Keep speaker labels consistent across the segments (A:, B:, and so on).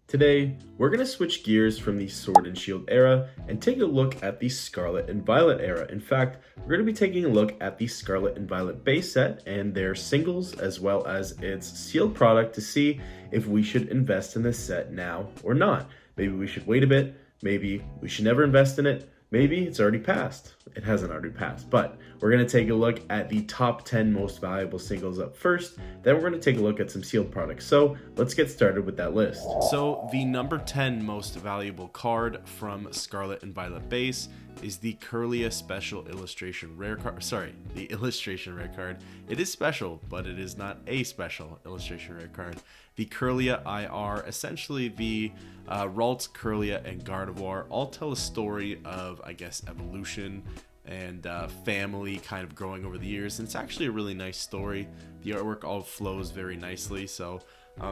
A: Today, we're going to switch gears from the Sword and Shield era and take a look at the Scarlet and Violet era. In fact, we're going to be taking a look at the Scarlet and Violet base set and their singles as well as its sealed product to see if we should invest in this set now or not. Maybe we should wait a bit, maybe we should never invest in it, maybe it's already passed. It hasn't already passed, but we're going to take a look at the top 10 most valuable singles up first. Then we're going to take a look at some sealed products. So let's get started with that list. So the number 10 most valuable card from Scarlet and Violet base is the Curlia Special Illustration Rare card. Sorry, the Illustration Rare card. It is special, but it is not a special Illustration Rare card. The Curlia IR, essentially the Ralts, Curlia, and Gardevoir all tell a story of, I guess, evolution and family kind of growing over the years. And it's actually a really nice story. The artwork all flows very nicely, so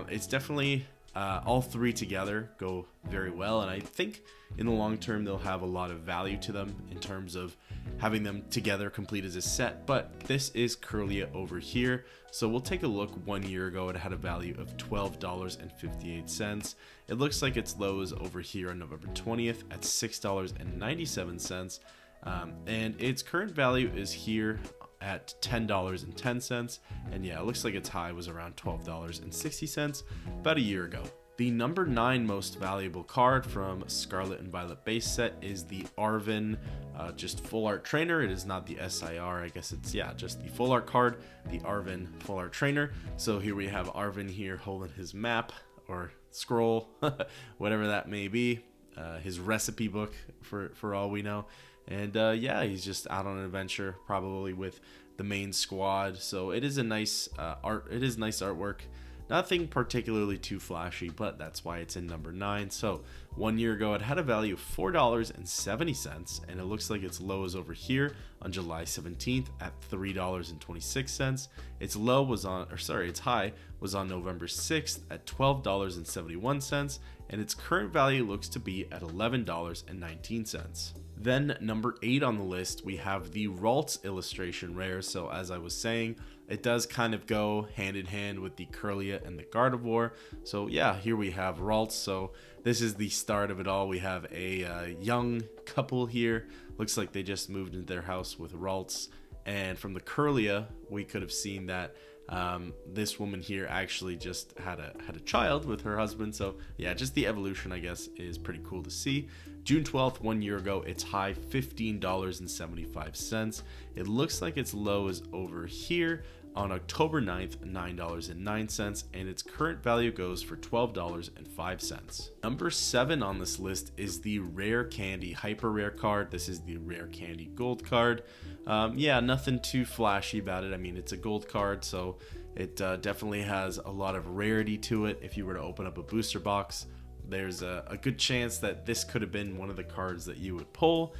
A: it's definitely all three together go very well, and I think in the long term they'll have a lot of value to them in terms of having them together complete as a set. But this is Curlia over here, so we'll take a look. 1 year ago it had a value of $12.58. It looks like its low is over here on November 20th at $6.97, and its current value is here at $10.10, and yeah, it looks like its high was around $12.60 about a year ago. The number 9 most valuable card from Scarlet and Violet base set is the Arven, just full art trainer. It is not the SIR, I guess it's, yeah, just the full art card, the Arven full art trainer. So here we have Arven here holding his map or scroll, whatever that may be, his recipe book for all we know. And yeah, he's just out on an adventure, probably with the main squad. So it is a nice art. It is nice artwork. Nothing particularly too flashy, but that's why it's in number 9. So 1 year ago, it had a value of $4.70, and it looks like its low is over here on July 17th at $3.26. Its low was on, or sorry, its high was on November 6th at $12.71, and its current value looks to be at $11.19. Then number 8 on the list, we have the Ralts Illustration Rare. So as I was saying, it does kind of go hand in hand with the Curlia and the Gardevoir. So yeah, here we have Ralts. So this is the start of it all. We have a young couple here. Looks like they just moved into their house with Ralts. And from the Curlia, we could have seen that this woman here actually just had a child with her husband. So yeah, just the evolution, I guess, is pretty cool to see. June 12th, 1 year ago, its high $15.75. It looks like its low is over here on October 9th, $9.09, and its current value goes for $12.05. Number 7 on this list is the Rare Candy Hyper Rare card. This is the Rare Candy Gold card. Yeah, nothing too flashy about it. I mean, it's a gold card, so it definitely has a lot of rarity to it. If you were to open up a booster box, there's a good chance that this could have been one of the cards that you would pull.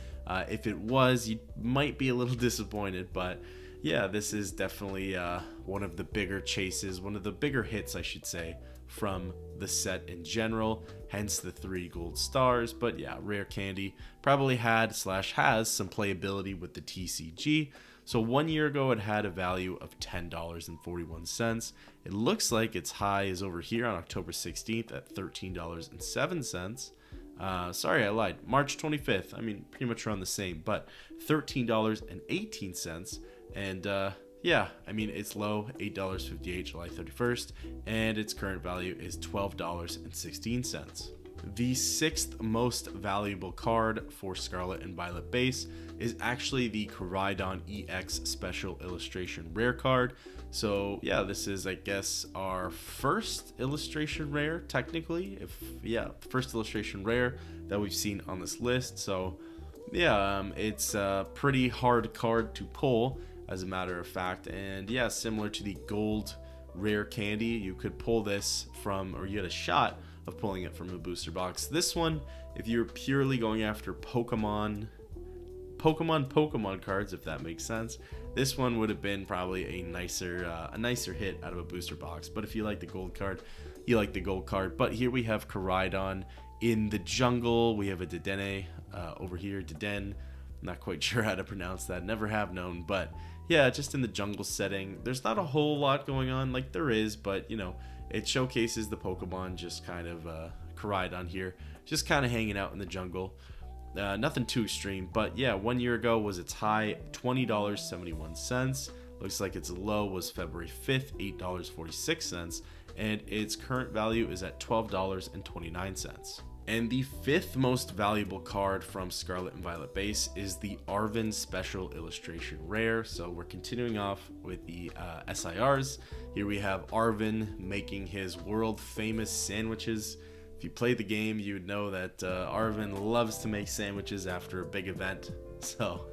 A: If it was, you might be a little disappointed, but yeah, this is definitely one of the bigger chases, one of the bigger hits, I should say, from the set in general, hence the 3 gold stars. But yeah, Rare Candy probably had / has some playability with the TCG. So 1 year ago, it had a value of $10.41. It looks like its high is over here on October 16th at $13.07. Sorry, I lied. March 25th. I mean, pretty much around the same, but $13.18. And yeah, I mean, it's low, $8.58 July 31st, and its current value is $12.16. The 6th most valuable card for Scarlet and Violet base is actually the Koraidon EX Special Illustration Rare card. So yeah, this is, I guess, our first illustration rare, technically. First illustration rare that we've seen on this list. So yeah, it's a pretty hard card to pull, as a matter of fact. And yeah, similar to the gold Rare Candy, you could pull this from, or you had a shot of pulling it from a booster box. This one, if you're purely going after Pokemon cards, if that makes sense, this one would have been probably a nicer hit out of a booster box. But if you like the gold card, you like the gold card. But here we have Koraidon in the jungle. We have a Dedenne over here, Deden. Not quite sure how to pronounce that, never have known, but yeah, just in the jungle setting. There's not a whole lot going on, like there is, but you know, it showcases the Pokemon just kind of Koraidon here, just kind of hanging out in the jungle. Nothing too extreme, but yeah, 1 year ago was its high $20.71. Looks like its low was February 5th, $8.46, and its current value is at $12.29. And the fifth most valuable card from Scarlet and Violet base is the Arven Special Illustration Rare. So we're continuing off with the SIRs. Here we have Arven making his world famous sandwiches. If you played the game, you would know that Arven loves to make sandwiches after a big event. So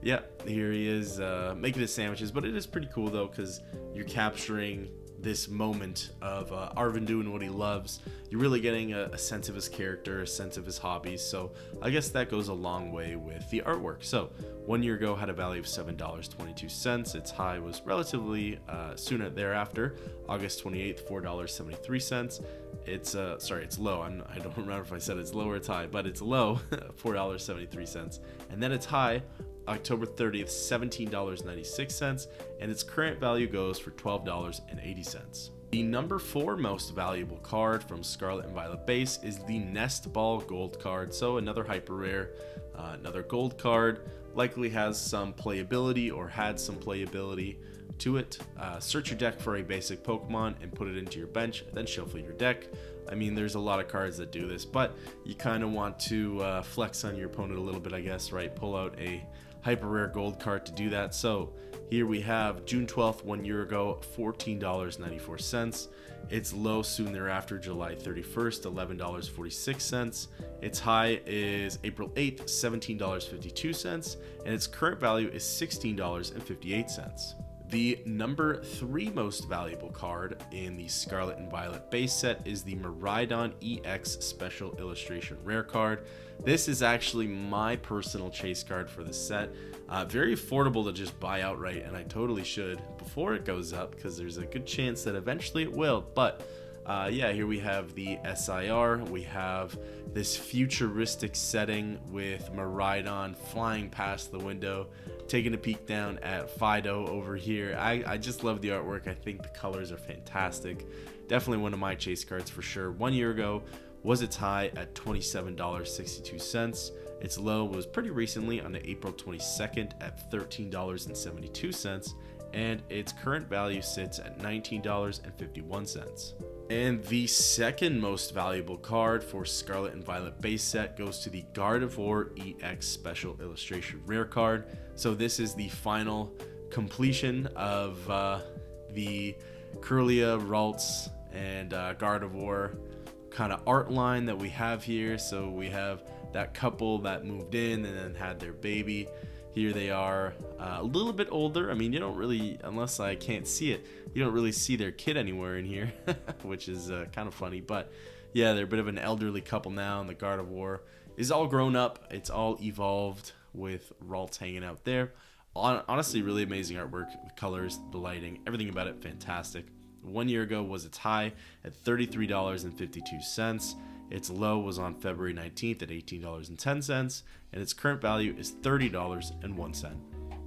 A: yeah, here he is making his sandwiches, but it is pretty cool though, because you're capturing this moment of Arven doing what he loves. You're really getting a sense of his character, a sense of his hobbies. So I guess that goes a long way with the artwork. So 1 year ago had a value of $7.22. Its high was relatively soon thereafter, August 28th, $4.73. It's its low. I don't remember if I said it's low or it's high, but it's low, $4.73. And then its high, October 30th, $17.96, and its current value goes for $12.80. The number 4 most valuable card from Scarlet and Violet base is the Nest Ball Gold card. So another hyper rare, another gold card, likely has some playability or had some playability to it. Search your deck for a basic Pokemon and put it into your bench, then shuffle your deck. I mean, there's a lot of cards that do this, but you kind of want to flex on your opponent a little bit, I guess, right? Pull out a hyper rare gold card to do that. So here we have June 12th, 1 year ago, $14.94. Its low soon thereafter, July 31st, $11.46. Its high is April 8th, $17.52, and its current value is $16.58. The number 3 most valuable card in the Scarlet and Violet base set is the Miraidon EX Special Illustration Rare card. This is actually my personal chase card for the set. Very affordable to just buy outright, and I totally should before it goes up, because there's a good chance that eventually it will. But yeah, here we have the SIR. We have this futuristic setting with Miraidon flying past the window, taking a peek down at Fido over here. I just love the artwork. I think the colors are fantastic. Definitely one of my chase cards for sure. 1 year ago was its high at $27.62. Its low was pretty recently on April 22nd at $13.72. And its current value sits at $19.51. And the second most valuable card for Scarlet and Violet base set goes to the Gardevoir EX Special Illustration Rare card. So this is the final completion of the Kirlia, Ralts, and Gardevoir kind of art line that we have here. So we have that couple that moved in and then had their baby. Here they are, a little bit older. I mean, you don't really, unless I can't see it, you don't really see their kid anywhere in here, which is kind of funny. But yeah, they're a bit of an elderly couple now, and the Gardevoir is all grown up. It's all evolved with Ralts hanging out there. Honestly, really amazing artwork. The colors, the lighting, everything about it, fantastic. 1 year ago was its high at $33.52. Its low was on February 19th at $18.10, and its current value is $30.01.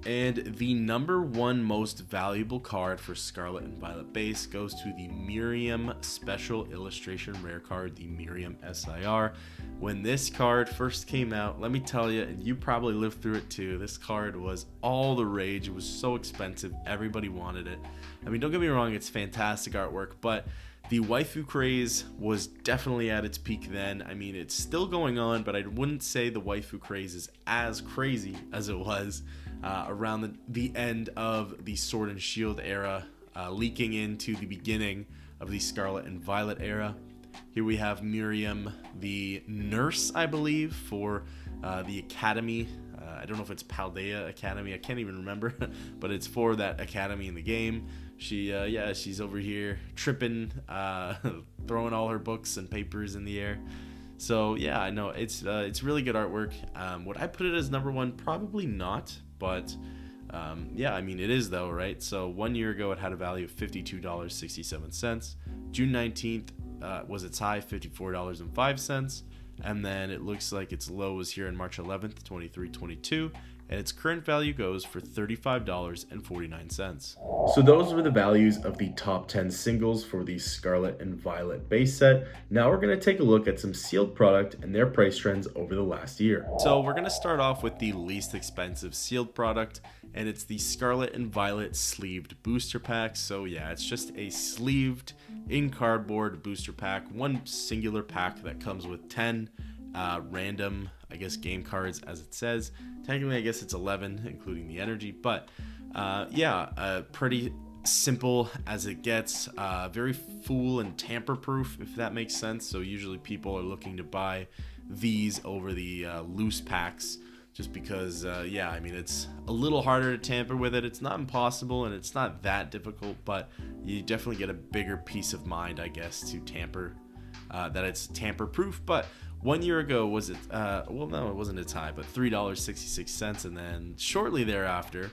A: And the number 1 most valuable card for Scarlet and Violet base goes to the Miriam Special Illustration Rare card, the Miriam SIR. When this card first came out, let me tell you, and you probably lived through it too, this card was all the rage. It was so expensive, everybody wanted it. I mean, don't get me wrong, it's fantastic artwork, but the waifu craze was definitely at its peak then. I mean, it's still going on, but I wouldn't say the waifu craze is as crazy as it was around the end of the Sword and Shield era, leaking into the beginning of the Scarlet and Violet era. Here we have Miriam, the nurse, I believe, for the academy. I don't know if it's Paldea Academy. I can't even remember, but it's for that academy in the game. She's over here tripping, throwing all her books and papers in the air. So yeah, I know it's really good artwork. Would I put it as number 1? Probably not, but yeah, I mean it is though, right? So 1 year ago it had a value of $52.67. June 19th was its high, $54.05. And then it looks like its low was here on March 11th, 2322,
B: and its current value goes for $35.49.
A: So those were the values of the top 10 singles for the Scarlet and Violet base set. Now we're going to take a look at some sealed product and their price trends over the last year.
B: So we're going to start off with the least expensive sealed product, and it's the Scarlet and Violet sleeved booster pack. So yeah, it's just a sleeved in cardboard booster pack, one singular pack that comes with 10 random, I guess, game cards, as it says. Technically, I guess it's 11, including the energy, but pretty simple as it gets. Very fool and tamper proof, if that makes sense. So usually people are looking to buy these over the loose packs, just because I mean, it's a little harder to tamper with it. It's not impossible and it's not that difficult, but you definitely get a bigger peace of mind, I guess, to tamper that it's tamper proof. But 1 year ago was it well, no, it wasn't as high, but $3.66, and then shortly thereafter,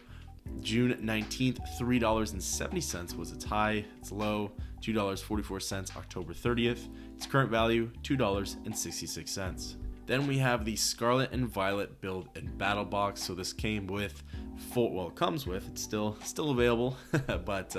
B: June 19th, $3.70 was its high. Its low, $2.44 October 30th. Its current value, $2.66. Then we have the Scarlet and Violet Build and Battle Box. So this came with it's still available, but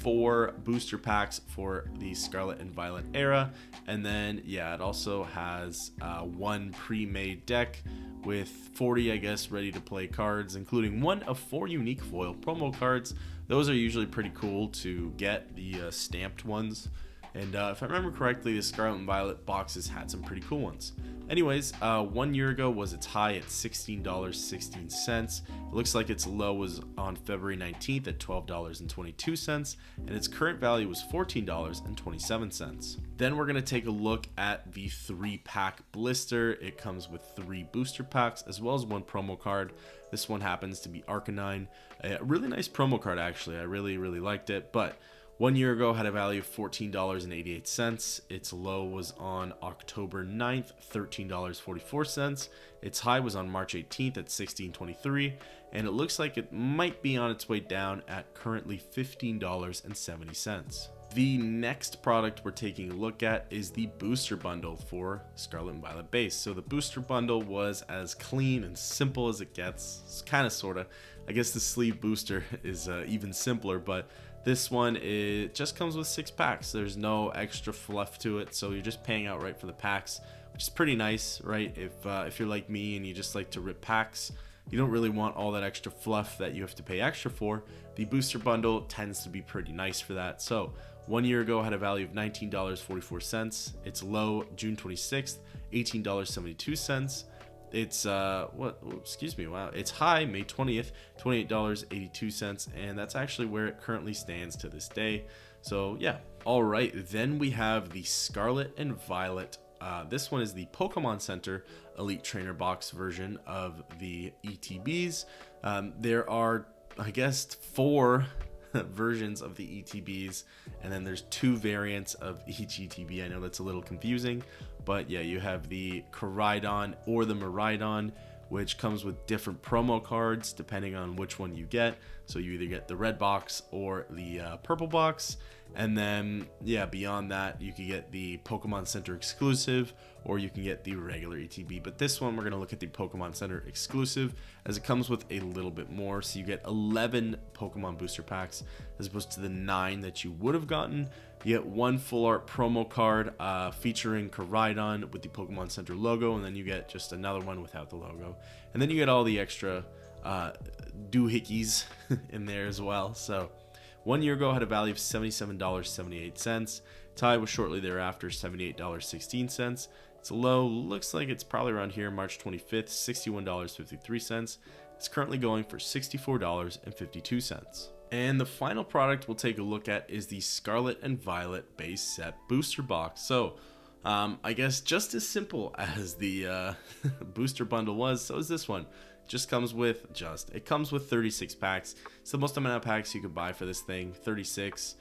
B: 4 booster packs for the Scarlet and Violet era. And then it also has one pre-made deck with 40, I guess, ready to play cards, including one of 4 unique foil promo cards. Those are usually pretty cool to get, the stamped ones. And if I remember correctly, the Scarlet and Violet boxes had some pretty cool ones. Anyways, 1 year ago was its high at $16.16. It looks like its low was on February 19th at $12.22, and its current value was $14.27. Then we're going to take a look at the 3-pack blister. It comes with 3 booster packs as well as 1 promo card. This one happens to be Arcanine. A really nice promo card, actually. I really liked it, but 1 year ago had a value of $14.88. Its low was on October 9th, $13.44. Its high was on March 18th at $16.23, and it looks like it might be on its way down at currently $15.70. The next product we're taking a look at is the booster bundle for Scarlet and Violet base. So the booster bundle was as clean and simple as it gets. It's kind of sorta. I guess the sleeve booster is even simpler, but this one, it just comes with 6 packs. There's no extra fluff to it, so you're just paying outright for the packs, which is pretty nice, right? If you're like me and you just like to rip packs, you don't really want all that extra fluff that you have to pay extra for. The booster bundle tends to be pretty nice for that. So 1 year ago had a value of $19.44. Its low, June 26th, $18.72. It's its high, May 20th, $28.82, and that's actually where it currently stands to this day. So yeah. All right, then we have the Scarlet and Violet. This one is the Pokemon Center Elite Trainer Box version of the ETBs. There are, I guess, 4 versions of the ETBs, and then there's 2 variants of each ETB. I know that's a little confusing, but yeah, you have the Koraidon or the Miraidon, which comes with different promo cards depending on which one you get. So you either get the red box or the purple box. And then, beyond that, you can get the Pokemon Center exclusive, or you can get the regular ETB. But this one, we're going to look at the Pokemon Center exclusive, as it comes with a little bit more. So you get 11 Pokemon booster packs, as opposed to the 9 that you would have gotten. You get 1 full art promo card featuring Koraidon with the Pokemon Center logo, and then you get just another one without the logo. And then you get all the extra doohickeys in there as well. So 1 year ago had a value of $77.78. Tie was shortly thereafter $78.16. Its low looks like it's probably around here, March 25th, $61.53. It's currently going for $64.52. And the final product we'll take a look at is the Scarlet and Violet base set booster box. So I guess just as simple as the booster bundle was, so is this one. It comes with 36 packs. It's the most amount of packs you could buy for this thing, 36.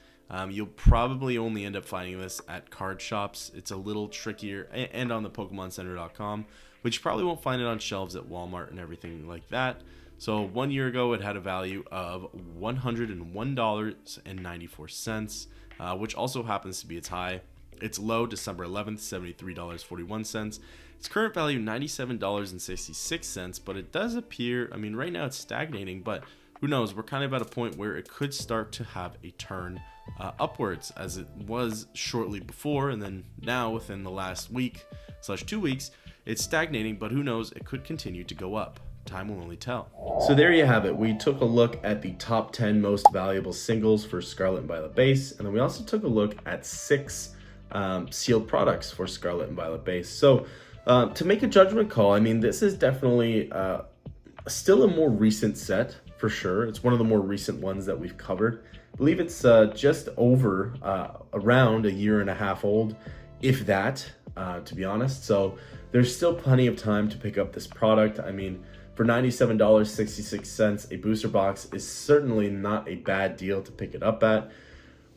B: You'll probably only end up finding this at card shops. It's a little trickier, and on the PokemonCenter.com, but you probably won't find it on shelves at Walmart and everything like that. So 1 year ago, it had a value of $101.94, which also happens to be its high. Its low, December 11th, $73.41. Its current value, $97.66, but it does appear, I mean, right now it's stagnating, but who knows? We're kind of at a point where it could start to have a turn upwards, as it was shortly before, and then now within the last week/2 weeks, it's stagnating, but who knows? It could continue to go up. Time will only tell.
A: So there you have it. We took a look at the top 10 most valuable singles for Scarlet and Violet base, and then we also took a look at 6 sealed products for Scarlet and Violet base. So to make a judgment call, I mean, this is definitely still a more recent set for sure. It's one of the more recent ones that we've covered. I believe it's just over around a year and a half old, if that, to be honest. So there's still plenty of time to pick up this product. I mean, for $97.66, a booster box is certainly not a bad deal to pick it up at.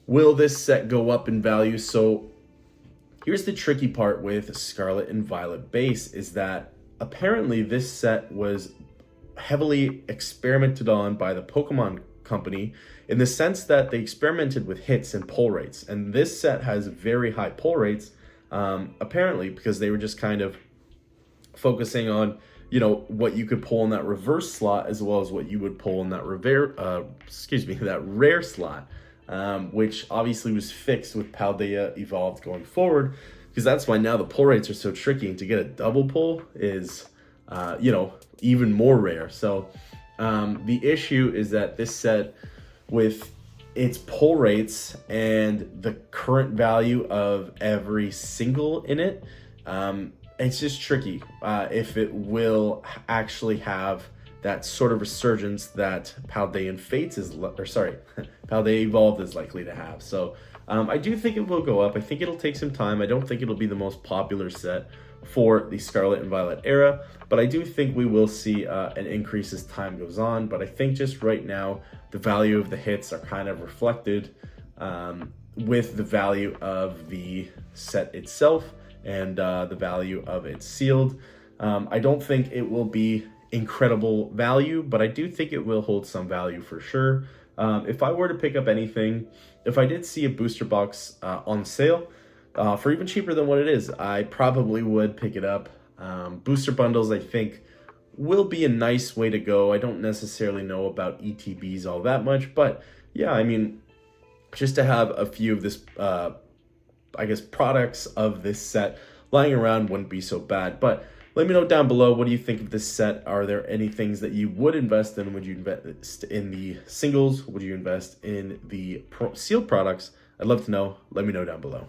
A: Will this set go up in value? So here's the tricky part with Scarlet and Violet base, is that apparently this set was heavily experimented on by the Pokemon company, in the sense that they experimented with hits and pull rates. And this set has very high pull rates, apparently, because they were just kind of focusing on, you know, what you could pull in that reverse slot as well as what you would pull in that that rare slot, which obviously was fixed with Paldea Evolved going forward, because that's why now the pull rates are so tricky, and to get a double pull is, you know, even more rare. So the issue is that this set, with its pull rates and the current value of every single in it, it's just tricky if it will actually have that sort of resurgence that Paldea Evolved is likely to have. So I do think it will go up. I think it'll take some time. I don't think it'll be the most popular set for the Scarlet and Violet era, but I do think we will see an increase as time goes on. But I think just right now, the value of the hits are kind of reflected with the value of the set itself and the value of its sealed. I don't think it will be incredible value, but I do think it will hold some value for sure. If I were to pick up anything, if I did see a booster box on sale for even cheaper than what it is, I probably would pick it up. Booster bundles, I think, will be a nice way to go. I don't necessarily know about ETBs all that much, but yeah, I mean, just to have a few of this I guess products of this set lying around wouldn't be so bad. But let me know down below, what do you think of this set? Are there any things that you would invest in? Would you invest in the singles? Would you invest in the sealed products? I'd love to know. Let me know down below.